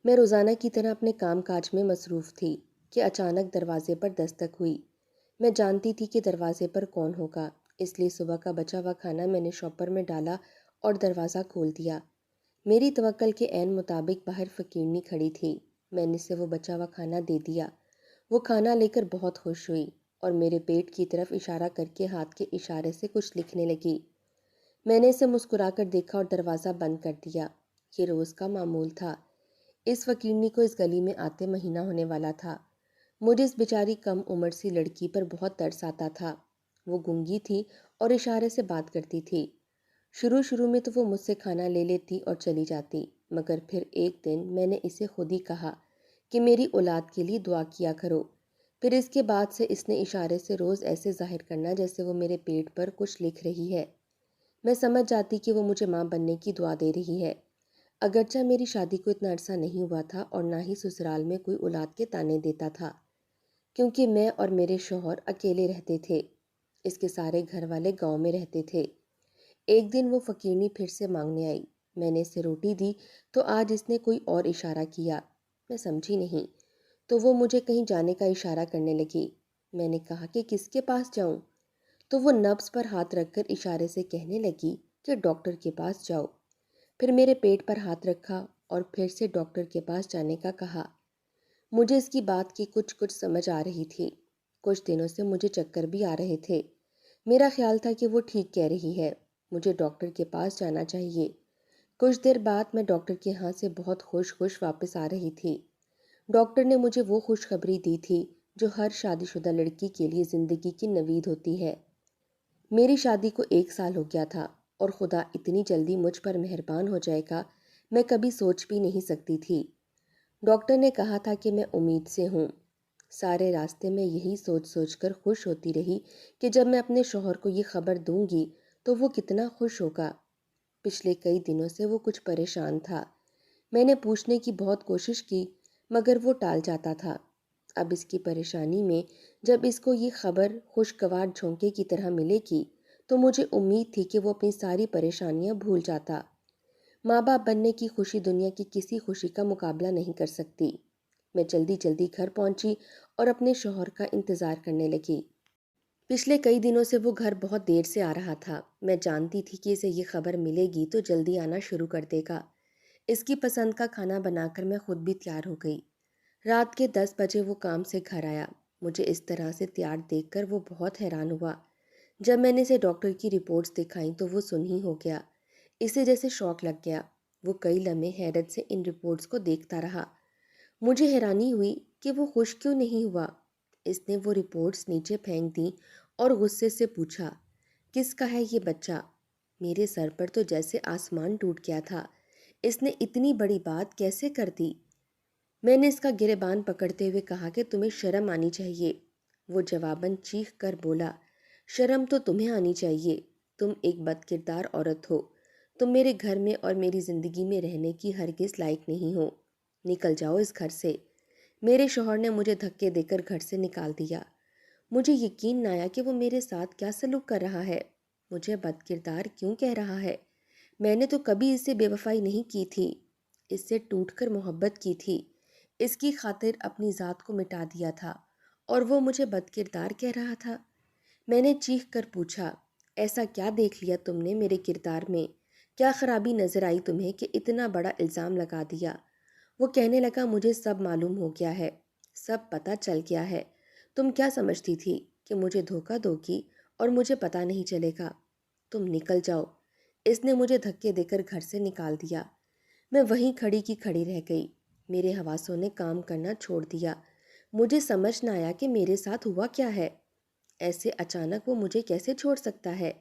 میں روزانہ کی طرح اپنے کام کاج میں مصروف تھی کہ اچانک دروازے پر دستک ہوئی۔ میں جانتی تھی کہ دروازے پر کون ہوگا، اس لیے صبح کا بچا ہوا کھانا میں نے شاپر میں ڈالا اور دروازہ کھول دیا۔ میری توکل کے عین مطابق باہر فقیرنی کھڑی تھی۔ میں نے اسے وہ بچا ہوا کھانا دے دیا۔ وہ کھانا لے کر بہت خوش ہوئی اور میرے پیٹ کی طرف اشارہ کر کے ہاتھ کے اشارے سے کچھ لکھنے لگی۔ میں نے اسے مسکرا کر دیکھا اور دروازہ بند کر دیا۔ یہ روز کا معمول تھا۔ اس فقیرنی کو اس گلی میں آتے مہینہ ہونے والا تھا۔ مجھے اس بیچاری کم عمر سی لڑکی پر بہت ترس آتا تھا۔ وہ گونگی تھی اور اشارے سے بات کرتی تھی۔ شروع میں تو وہ مجھ سے کھانا لے لیتی اور چلی جاتی، مگر پھر ایک دن میں نے اسے خود ہی کہا کہ میری اولاد کے لیے دعا کیا کرو۔ پھر اس کے بعد سے اس نے اشارے سے روز ایسے ظاہر کرنا جیسے وہ میرے پیٹ پر کچھ لکھ رہی ہے۔ میں سمجھ جاتی کہ وہ مجھے ماں بننے کی دعا دے رہی ہے۔ اگرچہ میری شادی کو اتنا عرصہ نہیں ہوا تھا اور نہ ہی سسرال میں کوئی اولاد کے تانے دیتا تھا، کیونکہ میں اور میرے شوہر اکیلے رہتے تھے۔ اس کے سارے گھر والے گاؤں میں رہتے تھے۔ ایک دن وہ فقیرنی پھر سے مانگنے آئی۔ میں نے اسے روٹی دی تو آج اس نے کوئی اور اشارہ کیا۔ میں سمجھی نہیں تو وہ مجھے کہیں جانے کا اشارہ کرنے لگی۔ میں نے کہا کہ کس کے پاس جاؤں؟ تو وہ نبض پر ہاتھ رکھ کر اشارے سے کہنے لگی کہ ڈاکٹر کے پاس جاؤ۔ پھر میرے پیٹ پر ہاتھ رکھا اور پھر سے ڈاکٹر کے پاس جانے کا کہا۔ مجھے اس کی بات کی کچھ سمجھ آ رہی تھی۔ کچھ دنوں سے مجھے چکر بھی آ رہے تھے۔ میرا خیال تھا کہ وہ ٹھیک کہہ رہی ہے، مجھے ڈاکٹر کے پاس جانا چاہیے۔ کچھ دیر بعد میں ڈاکٹر کے ہاں سے بہت خوش واپس آ رہی تھی۔ ڈاکٹر نے مجھے وہ خوشخبری دی تھی جو ہر شادی شدہ لڑکی کے لیے زندگی کی نوید ہوتی ہے۔ میری شادی کو 1 سال ہو گیا تھا اور خدا اتنی جلدی مجھ پر مہربان ہو جائے گا میں کبھی سوچ بھی نہیں سکتی تھی۔ ڈاکٹر نے کہا تھا کہ میں امید سے ہوں۔ سارے راستے میں یہی سوچ کر خوش ہوتی رہی کہ جب میں اپنے شوہر کو یہ خبر دوں گی تو وہ کتنا خوش ہوگا۔ پچھلے کئی دنوں سے وہ کچھ پریشان تھا۔ میں نے پوچھنے کی بہت کوشش کی مگر وہ ٹال جاتا تھا۔ اب اس کی پریشانی میں جب اس کو یہ خبر خوشگوار جھونکے کی طرح ملے گی تو مجھے امید تھی کہ وہ اپنی ساری پریشانیاں بھول جاتا۔ ماں باپ بننے کی خوشی دنیا کی کسی خوشی کا مقابلہ نہیں کر سکتی۔ میں جلدی گھر پہنچی اور اپنے شوہر کا انتظار کرنے لگی۔ پچھلے کئی دنوں سے وہ گھر بہت دیر سے آ رہا تھا۔ میں جانتی تھی کہ اسے یہ خبر ملے گی تو جلدی آنا شروع کر دے گا۔ اس کی پسند کا کھانا بنا کر میں خود بھی تیار ہو گئی۔ رات کے 10 بجے وہ کام سے گھر آیا۔ مجھے اس طرح سے تیار دیکھ کر وہ بہت حیران ہوا۔ جب میں نے اسے ڈاکٹر کی رپورٹس دکھائیں تو وہ سن ہی ہو گیا۔ اسے جیسے شوق لگ گیا۔ وہ کئی لمحے حیرت سے ان رپورٹس کو دیکھتا رہا۔ مجھے حیرانی ہوئی کہ وہ خوش کیوں نہیں ہوا۔ اس نے وہ رپورٹس نیچے پھینک دیں اور غصے سے پوچھا، کس کا ہے یہ بچہ؟ میرے سر پر تو جیسے آسمان ٹوٹ گیا تھا۔ اس نے اتنی بڑی بات کیسے کر دی؟ میں نے اس کا گریبان پکڑتے ہوئے کہا کہ تمہیں شرم آنی چاہیے۔ وہ جواباً چیخ کر بولا، شرم تو تمہیں آنی چاہیے، تم ایک بد کردار عورت ہو، تم میرے گھر میں اور میری زندگی میں رہنے کی ہرگز لائق نہیں ہو، نکل جاؤ اس گھر سے۔ میرے شوہر نے مجھے دھکے دے کر گھر سے نکال دیا۔ مجھے یقین نہ آیا کہ وہ میرے ساتھ کیا سلوک کر رہا ہے، مجھے بد کردار کیوں کہہ رہا ہے۔ میں نے تو کبھی اس سے بے وفائی نہیں کی تھی، اس سے ٹوٹ کر محبت کی تھی، اس کی خاطر اپنی ذات کو مٹا دیا تھا اور وہ مجھے بد کردار کہہ رہا تھا۔ میں نے چیخ کر پوچھا، ایسا کیا دیکھ لیا تم نے میرے کردار میں؟ کیا خرابی نظر آئی تمہیں کہ اتنا بڑا الزام لگا دیا؟ وہ کہنے لگا، مجھے سب معلوم ہو گیا ہے، سب پتہ چل گیا ہے۔ تم کیا سمجھتی تھی کہ مجھے دھوکہ دو گی اور مجھے پتہ نہیں چلے گا؟ تم نکل جاؤ۔ اس نے مجھے دھکے دے کر گھر سے نکال دیا۔ میں وہیں کھڑی کی کھڑی رہ گئی۔ میرے حواسوں نے کام کرنا چھوڑ دیا۔ مجھے سمجھ نہ آیا کہ میرے ساتھ ہوا کیا ہے۔ ایسے اچانک وہ مجھے کیسے چھوڑ سکتا ہے؟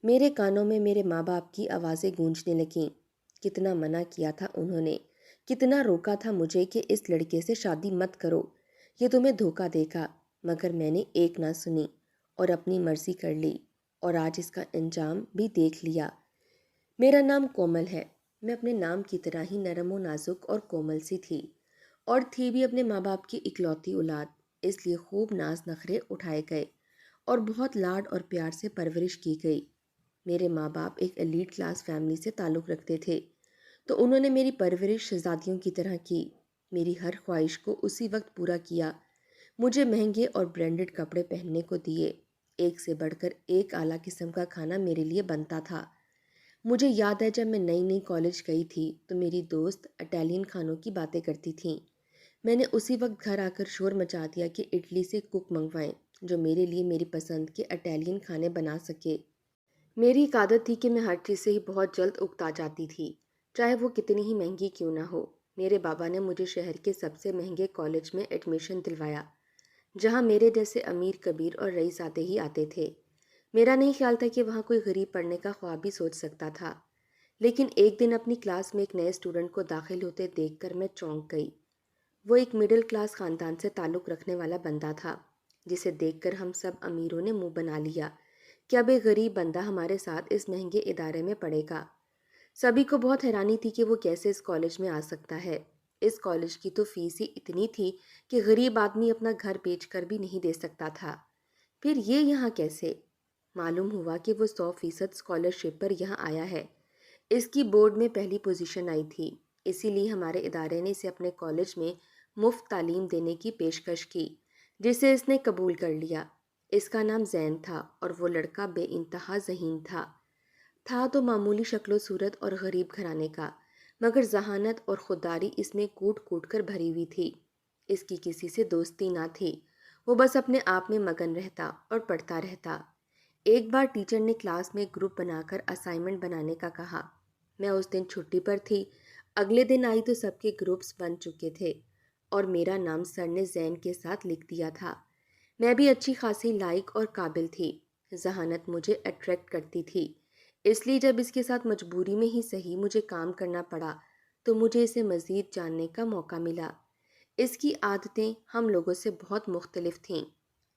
میرے کانوں میں میرے ماں باپ کی آوازیں گونجنے لگیں۔ کتنا منع کیا تھا انہوں نے، کتنا روکا تھا مجھے کہ اس لڑکے سے شادی مت کرو، یہ تمہیں دھوکہ دے گا، مگر میں نے ایک نہ سنی اور اپنی مرضی کر لی اور آج اس کا انجام بھی دیکھ لیا۔ میرا نام کومل ہے۔ میں اپنے نام کی طرح ہی نرم و نازک اور کومل سی تھی اور تھی بھی اپنے ماں باپ کی اکلوتی اولاد، اس لیے خوب ناز نخرے اٹھائے گئے اور بہت لاڈ اور پیار سے پرورش کی گئی۔ میرے ماں باپ ایک ایلیٹ کلاس فیملی سے تعلق رکھتے تھے تو انہوں نے میری پرورش شہزادیوں کی طرح کی۔ میری ہر خواہش کو اسی وقت پورا کیا، مجھے مہنگے اور برانڈڈ کپڑے پہننے کو دیے، ایک سے بڑھ کر ایک اعلیٰ قسم کا کھانا میرے لیے بنتا تھا۔ مجھے یاد ہے جب میں نئی نئی کالج گئی تھی تو میری دوست اٹیلین کھانوں کی باتیں کرتی تھیں۔ میں نے اسی وقت گھر آ کر شور مچا دیا کہ اٹلی سے کوک منگوائیں جو میرے لیے میری پسند کے اٹیلین کھانے بنا سکے۔ میری ایک عادت تھی کہ میں ہر چیز سے ہی بہت جلد اکتا جاتی تھی، چاہے وہ کتنی ہی مہنگی کیوں نہ ہو۔ میرے بابا نے مجھے شہر کے سب سے مہنگے کالج میں ایڈمیشن دلوایا، جہاں میرے جیسے امیر کبیر اور رئیس آتے ہی آتے تھے۔ میرا نہیں خیال تھا کہ وہاں کوئی غریب پڑھنے کا خواب بھی سوچ سکتا تھا، لیکن ایک دن اپنی کلاس میں ایک نئے اسٹوڈنٹ کو داخل ہوتے دیکھ کر میں چونک گئی۔ وہ ایک مڈل کلاس خاندان سے تعلق رکھنے والا بندہ تھا، جسے دیکھ کر ہم سب امیروں نے منہ بنا لیا کہ اب ایک غریب بندہ ہمارے ساتھ اس مہنگے ادارے میں پڑھے گا۔ سبھی کو بہت حیرانی تھی کہ وہ کیسے اس کالج میں آ سکتا ہے۔ اس کالج کی تو فیس ہی اتنی تھی کہ غریب آدمی اپنا گھر بیچ کر بھی نہیں دے سکتا تھا، پھر یہ یہاں کیسے؟ معلوم ہوا کہ وہ 100% اسکالرشپ پر یہاں آیا ہے۔ اس کی بورڈ میں پہلی پوزیشن آئی تھی، اسی لیے ہمارے ادارے نے اسے اپنے کالج میں مفت تعلیم دینے کی پیشکش کی، جسے اس نے قبول کر لیا۔ اس کا نام زین تھا اور وہ لڑکا بے انتہا ذہین تھا تو معمولی شکل و صورت اور غریب گھرانے کا، مگر ذہانت اور خودداری اس میں کوٹ کوٹ کر بھری ہوئی تھی۔ اس کی کسی سے دوستی نہ تھی، وہ بس اپنے آپ میں مگن رہتا اور پڑھتا رہتا۔ ایک بار ٹیچر نے کلاس میں گروپ بنا کر اسائنمنٹ بنانے کا کہا۔ میں اس دن چھٹی پر تھی۔ اگلے دن آئی تو سب کے گروپس بن چکے تھے اور میرا نام سر نے زین کے ساتھ لکھ دیا تھا۔ میں بھی اچھی خاصی لائق اور قابل تھی، ذہانت مجھے اٹریکٹ کرتی تھی، اس لیے جب اس کے ساتھ مجبوری میں ہی صحیح مجھے کام کرنا پڑا تو مجھے اسے مزید جاننے کا موقع ملا۔ اس کی عادتیں ہم لوگوں سے بہت مختلف تھیں۔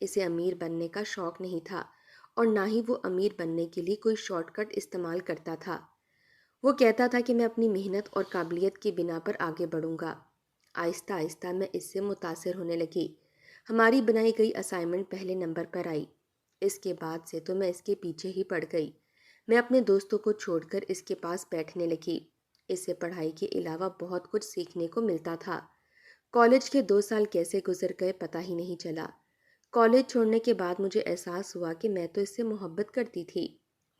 اسے امیر بننے کا شوق نہیں تھا اور نہ ہی وہ امیر بننے کے لیے کوئی شارٹ کٹ استعمال کرتا تھا۔ وہ کہتا تھا کہ میں اپنی محنت اور قابلیت کی بنا پر آگے بڑھوں گا۔ آہستہ آہستہ میں اس سے متاثر ہونے لگی۔ ہماری بنائی گئی اسائنمنٹ پہلے نمبر پر آئی۔ اس کے بعد سے تو میں اس کے پیچھے ہی پڑ گئی۔ میں اپنے دوستوں کو چھوڑ کر اس کے پاس بیٹھنے لگی۔ اس سے پڑھائی کے علاوہ بہت کچھ سیکھنے کو ملتا تھا۔ کالج کے 2 سال کیسے گزر گئے پتہ ہی نہیں چلا۔ کالج چھوڑنے کے بعد مجھے احساس ہوا کہ میں تو اس سے محبت کرتی تھی۔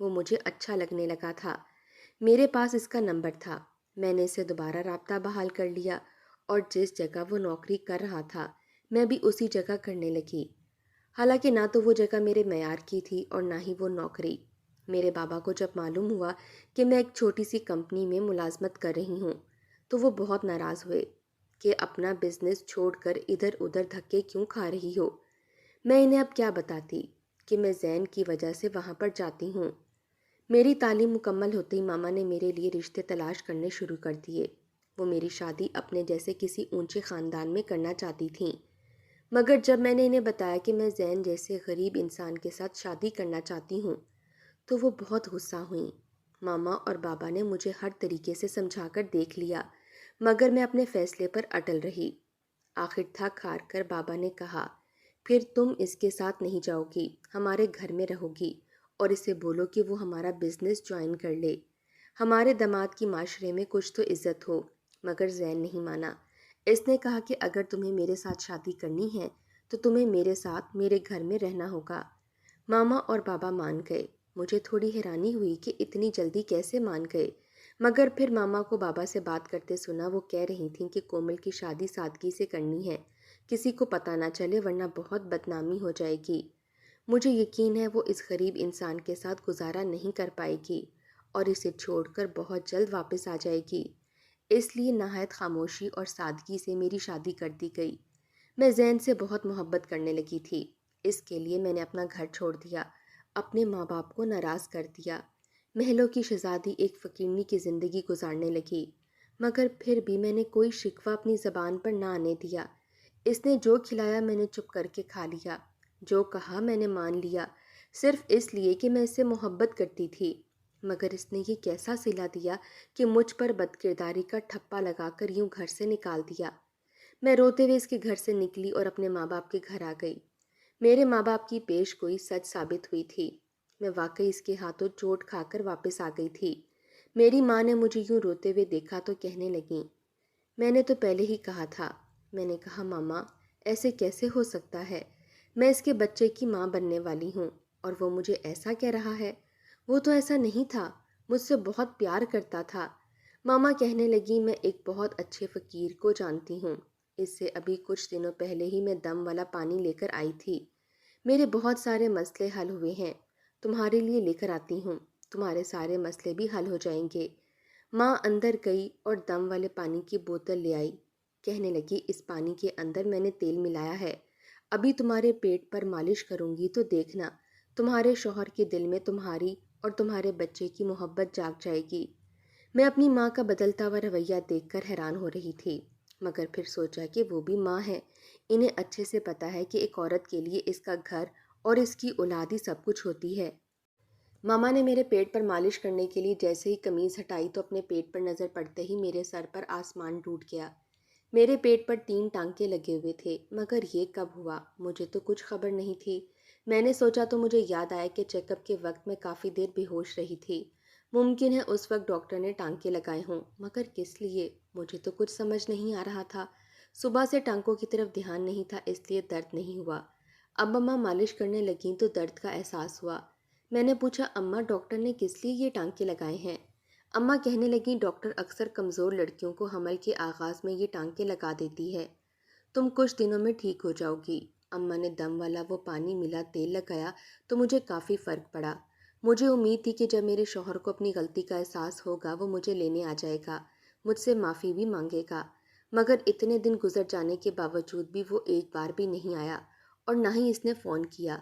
وہ مجھے اچھا لگنے لگا تھا۔ میرے پاس اس کا نمبر تھا۔ میں نے اسے دوبارہ رابطہ بحال کر لیا اور جس جگہ وہ نوکری کر رہا تھا میں بھی اسی جگہ کرنے لگی۔ حالانکہ نہ تو وہ جگہ میرے معیار کی تھی اور نہ ہی وہ نوکری۔ میرے بابا کو جب معلوم ہوا کہ میں ایک چھوٹی سی کمپنی میں ملازمت کر رہی ہوں تو وہ بہت ناراض ہوئے کہ اپنا بزنس چھوڑ کر ادھر ادھر دھکے کیوں کھا رہی ہو۔ میں انہیں اب کیا بتاتی کہ میں زین کی وجہ سے وہاں پر جاتی ہوں۔ میری تعلیم مکمل ہوتے ہی ماما نے میرے لیے رشتے تلاش کرنے شروع کر دیے۔ وہ میری شادی اپنے جیسے کسی اونچے خاندان میں کرنا چاہتی تھیں، مگر جب میں نے انہیں بتایا کہ میں زین جیسے غریب انسان کے ساتھ شادی کرنا چاہتی ہوں تو وہ بہت غصہ ہوئیں۔ ماما اور بابا نے مجھے ہر طریقے سے سمجھا کر دیکھ لیا، مگر میں اپنے فیصلے پر اٹل رہی۔ آخر تھک ہار کر بابا نے کہا، پھر تم اس کے ساتھ نہیں جاؤ گی، ہمارے گھر میں رہو گی اور اسے بولو کہ وہ ہمارا بزنس جوائن کر لے۔ ہمارے داماد کی معاشرے میں کچھ تو عزت ہو۔ مگر زین نہیں مانا۔ اس نے کہا کہ اگر تمہیں میرے ساتھ شادی کرنی ہے تو تمہیں میرے ساتھ میرے گھر میں رہنا ہوگا۔ ماما اور بابا مان گئے۔ مجھے تھوڑی حیرانی ہوئی کہ اتنی جلدی کیسے مان گئے، مگر پھر ماما کو بابا سے بات کرتے سنا۔ وہ کہہ رہی تھیں کہ کومل کی شادی سادگی سے کرنی ہے، کسی کو پتہ نہ چلے ورنہ بہت بدنامی ہو جائے گی۔ مجھے یقین ہے وہ اس غریب انسان کے ساتھ گزارا نہیں کر پائے گی اور اسے چھوڑ کر بہت جلد واپس آ جائے گی۔ اس لیے نہایت خاموشی اور سادگی سے میری شادی کر دی گئی۔ میں زین سے بہت محبت کرنے لگی تھی، اس کے لیے میں نے اپنا گھر چھوڑ دیا، اپنے ماں باپ کو ناراض کر دیا۔ محلوں کی شہزادی ایک فقیرنی کی زندگی گزارنے لگی، مگر پھر بھی میں نے کوئی شکوہ اپنی زبان پر نہ آنے دیا۔ اس نے جو کھلایا میں نے چپ کر کے کھا لیا، جو کہا میں نے مان لیا، صرف اس لیے کہ میں اس سے محبت کرتی تھی۔ مگر اس نے یہ کیسا صلہ دیا کہ مجھ پر بد کرداری کا ٹھپا لگا کر یوں گھر سے نکال دیا۔ میں روتے ہوئے اس کے گھر سے نکلی اور اپنے ماں باپ کے گھر آ گئی۔ میرے ماں باپ کی پیش گوئی سچ ثابت ہوئی تھی۔ میں واقعی اس کے ہاتھوں چوٹ کھا کر واپس آ گئی تھی۔ میری ماں نے مجھے یوں روتے ہوئے دیکھا تو کہنے لگیں، میں نے تو پہلے ہی کہا تھا۔ میں نے کہا ماما ایسے کیسے ہو سکتا ہے؟ میں اس کے بچے کی ماں بننے والی ہوں اور وہ مجھے ایسا کہہ رہا ہے۔ وہ تو ایسا نہیں تھا، مجھ سے بہت پیار کرتا تھا۔ ماما کہنے لگی میں ایک بہت اچھے فقیر کو جانتی ہوں، اس سے ابھی کچھ دنوں پہلے ہی میں دم والا پانی لے کر آئی تھی۔ میرے بہت سارے مسئلے حل ہوئے ہیں، تمہارے لیے لے کر آتی ہوں، تمہارے سارے مسئلے بھی حل ہو جائیں گے۔ ماں اندر گئی اور دم والے پانی کی بوتل لے آئی۔ کہنے لگی اس پانی کے اندر میں نے تیل ملایا ہے، ابھی تمہارے پیٹ پر مالش کروں گی تو دیکھنا تمہارے شوہر کے دل میں تمہاری اور تمہارے بچے کی محبت جاگ جائے گی۔ میں اپنی ماں کا بدلتا ہوا رویہ دیکھ کر حیران ہو رہی تھی، مگر پھر سوچا کہ وہ بھی ماں ہے، انہیں اچھے سے پتہ ہے کہ ایک عورت کے لیے اس کا گھر اور اس کی اولاد ہی سب کچھ ہوتی ہے۔ ماما نے میرے پیٹ پر مالش کرنے کے لیے جیسے ہی قمیض ہٹائی تو اپنے پیٹ پر نظر پڑتے ہی میرے سر پر آسمان ٹوٹ گیا۔ میرے پیٹ پر 3 ٹانکے لگے ہوئے تھے، مگر یہ کب ہوا؟ مجھے تو کچھ خبر نہیں تھی۔ میں نے سوچا تو مجھے یاد آیا کہ چیک اپ کے وقت میں کافی دیر بے ہوش رہی تھی۔ ممکن ہے اس وقت ڈاکٹر نے ٹانکے لگائے ہوں، مگر کس لیے؟ مجھے تو کچھ سمجھ نہیں آ رہا تھا۔ صبح سے ٹانکوں کی طرف دھیان نہیں تھا، اس لیے درد نہیں ہوا۔ اب اماں مالش کرنے لگیں تو درد کا احساس ہوا۔ میں نے پوچھا اماں ڈاکٹر نے کس لیے یہ ٹانکے لگائے ہیں؟ اماں کہنے لگیں ڈاکٹر اکثر کمزور لڑکیوں کو حمل کے آغاز میں یہ ٹانکے لگا دیتی ہے، تم کچھ دنوں میں ٹھیک ہو جاؤ گی۔ اماں نے دم والا وہ پانی ملا تیل لگایا تو مجھے کافی فرق پڑا۔ مجھے امید تھی کہ جب میرے شوہر کو اپنی غلطی کا احساس ہوگا وہ مجھے لینے آ جائے گا، مجھ سے معافی بھی مانگے گا، مگر اتنے دن گزر جانے کے باوجود بھی وہ ایک بار بھی نہیں آیا اور نہ ہی اس نے فون کیا۔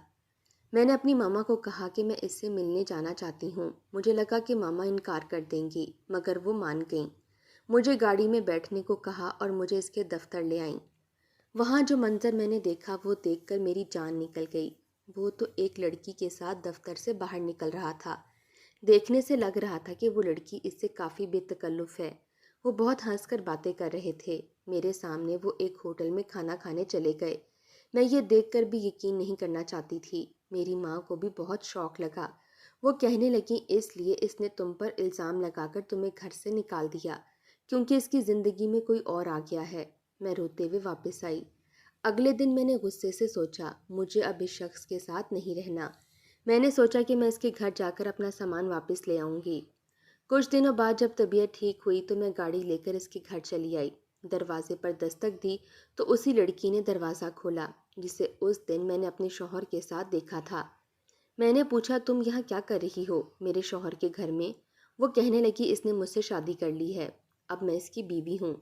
میں نے اپنی ماما کو کہا کہ میں اس سے ملنے جانا چاہتی ہوں۔ مجھے لگا کہ ماما انکار کر دیں گی، مگر وہ مان گئیں۔ مجھے گاڑی میں بیٹھنے کو کہا اور مجھے اس کے دفتر لے آئیں۔ وہاں جو منظر میں نے دیکھا وہ دیکھ کر میری جان نکل گئی۔ وہ تو ایک لڑکی کے ساتھ دفتر سے باہر نکل رہا تھا۔ دیکھنے سے لگ رہا تھا کہ وہ لڑکی اس سے کافی بے تکلف ہے۔ وہ بہت ہنس کر باتیں کر رہے تھے۔ میرے سامنے وہ ایک ہوٹل میں کھانا کھانے چلے گئے۔ میں یہ دیکھ کر بھی یقین نہیں کرنا چاہتی تھی۔ میری ماں کو بھی بہت شوق لگا۔ وہ کہنے لگیں اس لیے اس نے تم پر الزام لگا کر تمہیں گھر سے نکال دیا کیونکہ اس کی زندگی میں کوئی اور آ گیا ہے۔ میں روتے ہوئے واپس آئی۔ اگلے دن میں نے غصے سے سوچا مجھے اب اس شخص کے ساتھ نہیں رہنا۔ میں نے سوچا کہ میں اس کے گھر جا کر اپنا سامان واپس لے آؤں گی۔ کچھ دنوں بعد جب طبیعت ٹھیک ہوئی تو میں گاڑی لے کر اس کے گھر چلی آئی۔ دروازے پر دستک دی تو اسی لڑکی نے دروازہ کھولا جسے اس دن میں نے اپنے شوہر کے ساتھ دیکھا تھا۔ میں نے پوچھا تم یہاں کیا کر رہی ہو میرے شوہر کے گھر میں؟ وہ کہنے لگی اس نے مجھ سے شادی کر لی ہے، اب میں اس کی بیوی ہوں۔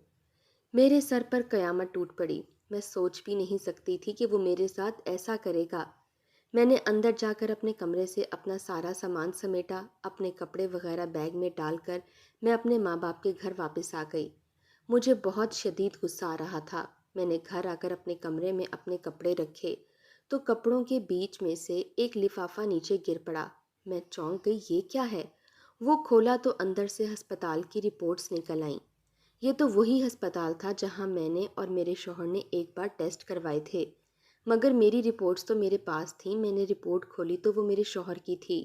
میرے سر پر قیامت ٹوٹ پڑی۔ میں سوچ بھی نہیں سکتی تھی کہ وہ میرے ساتھ ایسا کرے گا۔ میں نے اندر جا کر اپنے کمرے سے اپنا سارا سامان سمیٹا، اپنے کپڑے وغیرہ بیگ میں ڈال کر میں اپنے ماں باپ کے گھر واپس آ گئی۔ مجھے بہت شدید غصہ آ رہا تھا۔ میں نے گھر آ کر اپنے کمرے میں اپنے کپڑے رکھے تو کپڑوں کے بیچ میں سے ایک لفافہ نیچے گر پڑا۔ میں چونک گئی، یہ کیا ہے؟ وہ کھولا تو اندر سے ہسپتال کی رپورٹس نکل آئیں۔ یہ تو وہی ہسپتال تھا جہاں میں نے اور میرے شوہر نے ایک بار ٹیسٹ کروائے تھے، مگر میری رپورٹس تو میرے پاس تھیں۔ میں نے رپورٹ کھولی تو وہ میرے شوہر کی تھی۔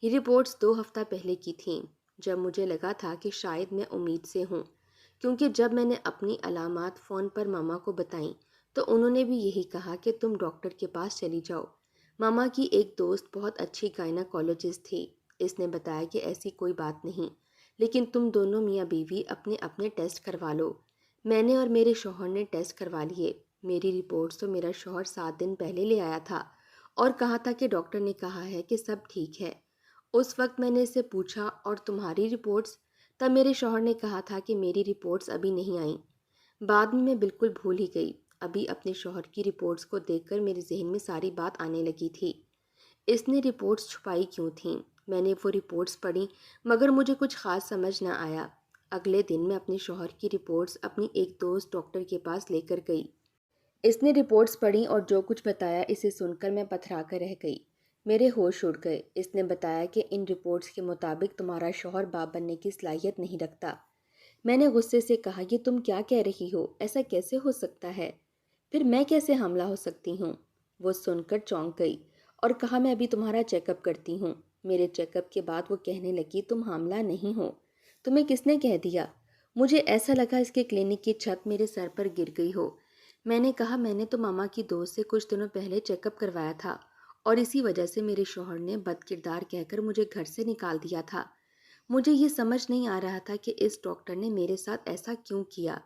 یہ رپورٹس 2 ہفتہ پہلے کی تھیں، جب مجھے لگا تھا کہ شاید میں امید سے ہوں، کیونکہ جب میں نے اپنی علامات فون پر ماما کو بتائیں تو انہوں نے بھی یہی کہا کہ تم ڈاکٹر کے پاس چلی جاؤ۔ ماما کی ایک دوست بہت اچھی گائناکالوجسٹ تھی، اس نے بتایا کہ ایسی کوئی بات نہیں، لیکن تم دونوں میاں بیوی اپنے اپنے ٹیسٹ کروا لو۔ میں نے اور میرے شوہر نے ٹیسٹ کروا لیے۔ میری رپورٹس تو میرا شوہر 7 دن پہلے لے آیا تھا اور کہا تھا کہ ڈاکٹر نے کہا ہے کہ سب ٹھیک ہے۔ اس وقت میں نے اسے پوچھا اور تمہاری رپورٹس؟ تب میرے شوہر نے کہا تھا کہ میری رپورٹس ابھی نہیں آئیں۔ بعد میں بالکل بھول ہی گئی۔ ابھی اپنے شوہر کی رپورٹس کو دیکھ کر میرے ذہن میں ساری بات آنے لگی تھی۔ اس نے رپورٹس چھپائی کیوں تھیں؟ میں نے وہ رپورٹس پڑھی مگر مجھے کچھ خاص سمجھ نہ آیا۔ اگلے دن میں اپنے شوہر کی رپورٹس اپنی ایک دوست ڈاکٹر کے پاس لے کر گئی۔ اس نے رپورٹس پڑھی اور جو کچھ بتایا اسے سن کر میں پتھرا کر رہ گئی۔ میرے ہوش اڑ گئے۔ اس نے بتایا کہ ان رپورٹس کے مطابق تمہارا شوہر باپ بننے کی صلاحیت نہیں رکھتا۔ میں نے غصے سے کہا یہ تم کیا کہہ رہی ہو؟ ایسا کیسے ہو سکتا ہے؟ پھر میں کیسے حاملہ ہو سکتی ہوں؟ وہ سن کر چونک گئی اور کہا میں ابھی تمہارا چیک اپ کرتی ہوں۔ میرے چیک اپ کے بعد وہ کہنے لگی تم حاملہ نہیں ہو۔ تمہیں کس نے کہہ دیا؟ مجھے ایسا لگا اس کے کلینک کی چھت میرے سر پر گر گئی ہو۔ میں نے کہا میں نے تو ماما کی دوست سے کچھ دنوں پہلے چیک اپ کروایا تھا اور اسی وجہ سے میرے شوہر نے بد کردار کہہ کر مجھے گھر سے نکال دیا تھا۔ مجھے یہ سمجھ نہیں آ رہا تھا کہ اس ڈاکٹر نے میرے ساتھ ایسا کیوں کیا۔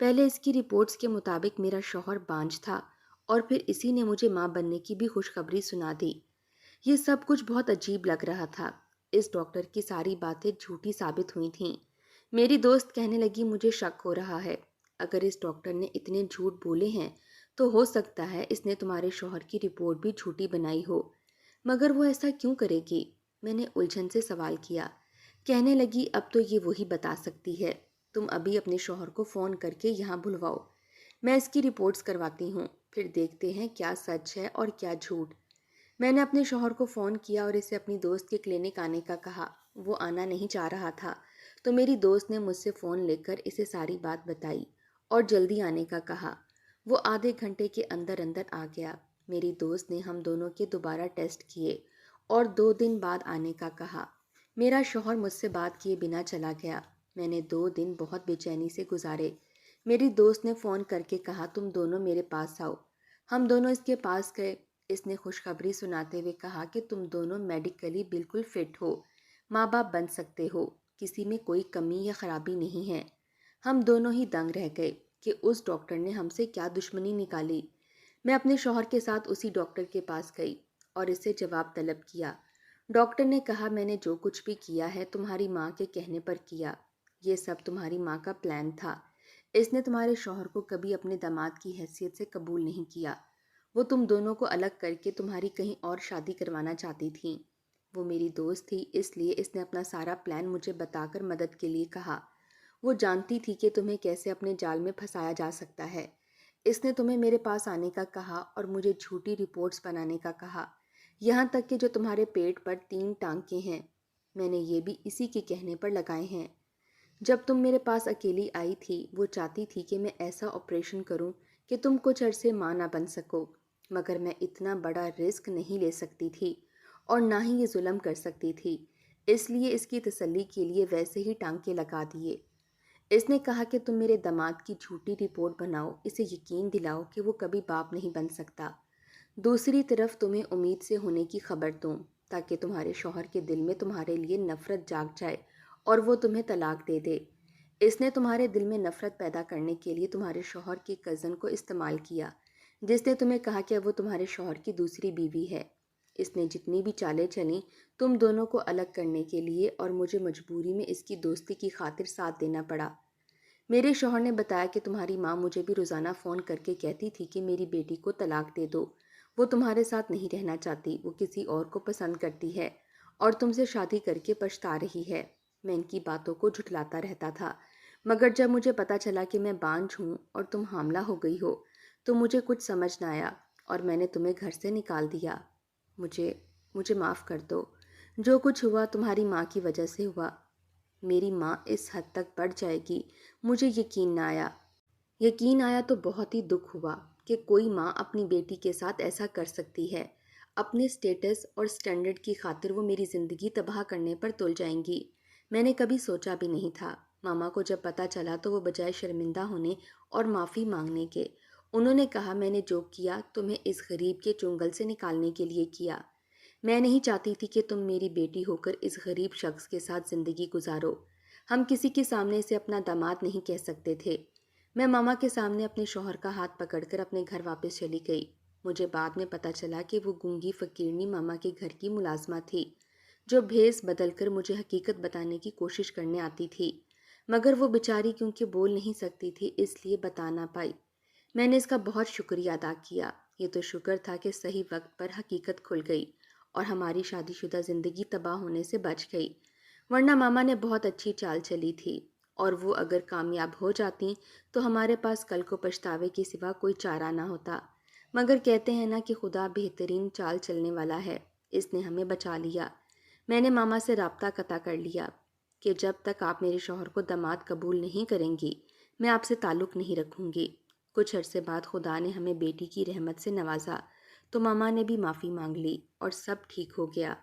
پہلے اس کی رپورٹس کے مطابق میرا شوہر بانجھ تھا اور پھر اسی نے مجھے ماں بننے کی بھی خوشخبری سنا دی۔ یہ سب کچھ بہت عجیب لگ رہا تھا۔ اس ڈاکٹر کی ساری باتیں جھوٹی ثابت ہوئی تھیں۔ میری دوست کہنے لگی مجھے شک ہو رہا ہے، اگر اس ڈاکٹر نے اتنے جھوٹ بولے ہیں تو ہو سکتا ہے اس نے تمہارے شوہر کی رپورٹ بھی جھوٹی بنائی ہو، مگر وہ ایسا کیوں کرے گی؟ میں نے الجھن سے سوال کیا۔ کہنے لگی اب تو یہ وہی بتا سکتی ہے، تم ابھی اپنے شوہر کو فون کر کے یہاں بلواؤ، میں اس کی رپورٹس کرواتی ہوں، پھر دیکھتے ہیں کیا سچ ہے اور کیا جھوٹ۔ میں نے اپنے شوہر کو فون کیا اور اسے اپنی دوست کے کلینک آنے کا کہا۔ وہ آنا نہیں چاہ رہا تھا تو میری دوست نے مجھ سے فون لے کر اسے ساری بات بتائی اور جلدی آنے کا کہا۔ وہ آدھے گھنٹے کے اندر اندر آ گیا۔ میری دوست نے ہم دونوں کے دوبارہ ٹیسٹ کیے اور 2 دن بعد آنے کا کہا۔ میرا شوہر مجھ سے بات کیے بنا چلا گیا۔ میں نے 2 دن بہت بے چینی سے گزارے۔ میری دوست نے فون کر کے کہا تم دونوں میرے پاس آؤ۔ ہم دونوں اس کے پاس گئے۔ اس نے خوشخبری سناتے ہوئے کہا کہ تم دونوں میڈیکلی بالکل فٹ ہو، ماں باپ بن سکتے ہو، کسی میں کوئی کمی یا خرابی نہیں ہے۔ ہم دونوں ہی دنگ رہ گئے کہ اس ڈاکٹر نے ہم سے کیا دشمنی نکالی۔ میں اپنے شوہر کے ساتھ اسی ڈاکٹر کے پاس گئی اور اس سے جواب طلب کیا۔ ڈاکٹر نے کہا میں نے جو کچھ بھی کیا ہے تمہاری ماں کے کہنے پر کیا، یہ سب تمہاری ماں کا پلان تھا۔ اس نے تمہارے شوہر کو کبھی اپنے داماد کی حیثیت سے قبول نہیں کیا۔ وہ تم دونوں کو الگ کر کے تمہاری کہیں اور شادی کروانا چاہتی تھیں۔ وہ میری دوست تھی اس لیے اس نے اپنا سارا پلان مجھے بتا کر مدد کے لیے کہا۔ وہ جانتی تھی کہ تمہیں کیسے اپنے جال میں پھنسایا جا سکتا ہے۔ اس نے تمہیں میرے پاس آنے کا کہا اور مجھے جھوٹی رپورٹس بنانے کا کہا، یہاں تک کہ جو تمہارے پیٹ پر 3 ٹانکے ہیں میں نے یہ بھی اسی کے کہنے پر لگائے ہیں۔ جب تم میرے پاس اکیلی آئی تھی وہ چاہتی تھی کہ میں ایسا آپریشن کروں کہ تم کچھ عرصے ماں نہ بن سکو، مگر میں اتنا بڑا رسک نہیں لے سکتی تھی اور نہ ہی یہ ظلم کر سکتی تھی، اس لیے اس کی تسلی کے لیے ویسے ہی ٹانکے لگا دیے۔ اس نے کہا کہ تم میرے داماد کی جھوٹی رپورٹ بناؤ، اسے یقین دلاؤ کہ وہ کبھی باپ نہیں بن سکتا، دوسری طرف تمہیں امید سے ہونے کی خبر دوں تاکہ تمہارے شوہر کے دل میں تمہارے لیے نفرت جاگ جائے اور وہ تمہیں طلاق دے دے۔ اس نے تمہارے دل میں نفرت پیدا کرنے کے لیے تمہارے شوہر کی کزن کو استعمال کیا، جس نے تمہیں کہا کہ وہ تمہارے شوہر کی دوسری بیوی ہے۔ اس نے جتنی بھی چالیں چلیں تم دونوں کو الگ کرنے کے لیے اور مجھے مجبوری میں اس کی دوستی کی خاطر ساتھ دینا پڑا۔ میرے شوہر نے بتایا کہ تمہاری ماں مجھے بھی روزانہ فون کر کے کہتی تھی کہ میری بیٹی کو طلاق دے دو، وہ تمہارے ساتھ نہیں رہنا چاہتی، وہ کسی اور کو پسند کرتی ہے اور تم سے شادی کر کے پچھتا رہی ہے۔ میں ان کی باتوں کو جھٹلاتا رہتا تھا، مگر جب مجھے پتا چلا کہ میں بانجھ ہوں اور تم حاملہ ہو گئی ہو تو مجھے کچھ سمجھ نہ آیا اور میں نے تمہیں گھر سے نکال دیا۔ مجھے معاف کر دو، جو کچھ ہوا تمہاری ماں کی وجہ سے ہوا۔ میری ماں اس حد تک بڑھ جائے گی مجھے یقین نہ آیا۔ یقین آیا تو بہت ہی دکھ ہوا کہ کوئی ماں اپنی بیٹی کے ساتھ ایسا کر سکتی ہے۔ اپنے سٹیٹس اور سٹینڈرڈ کی خاطر وہ میری زندگی تباہ کرنے پر تل جائیں گی۔ میں نے کبھی سوچا بھی نہیں تھا۔ ماما کو جب پتہ چلا تو وہ بجائے شرمندہ ہونے اور معافی مانگنے کے، انہوں نے کہا میں نے جو کیا تمہیں اس غریب کے چنگل سے نکالنے کے لیے کیا۔ میں نہیں چاہتی تھی کہ تم میری بیٹی ہو کر اس غریب شخص کے ساتھ زندگی گزارو۔ ہم کسی کے سامنے اسے اپنا داماد نہیں کہہ سکتے تھے۔ میں ماما کے سامنے اپنے شوہر کا ہاتھ پکڑ کر اپنے گھر واپس چلی گئی۔ مجھے بعد میں پتہ چلا کہ وہ گونگی فقیرنی ماما کے گھر کی ملازمہ تھی، جو بھیس بدل کر مجھے حقیقت بتانے کی کوشش کرنے آتی تھی، مگر وہ بیچاری کیونکہ بول نہیں سکتی تھی اس لیے بتا نہ پائی۔ میں نے اس کا بہت شکریہ ادا کیا۔ یہ تو شکر تھا کہ صحیح وقت پر حقیقت کھل گئی اور ہماری شادی شدہ زندگی تباہ ہونے سے بچ گئی، ورنہ ماما نے بہت اچھی چال چلی تھی اور وہ اگر کامیاب ہو جاتی تو ہمارے پاس کل کو پچھتاوے کے سوا کوئی چارہ نہ ہوتا۔ مگر کہتے ہیں نا کہ خدا بہترین چال چلنے والا ہے، اس نے ہمیں بچا لیا۔ میں نے ماما سے رابطہ قطع کر لیا کہ جب تک آپ میرے شوہر کو داماد قبول نہیں کریں گی میں آپ سے تعلق نہیں رکھوں گی۔ کچھ عرصے بعد خدا نے ہمیں بیٹی کی رحمت سے نوازا تو ماما نے بھی معافی مانگ لی اور سب ٹھیک ہو گیا۔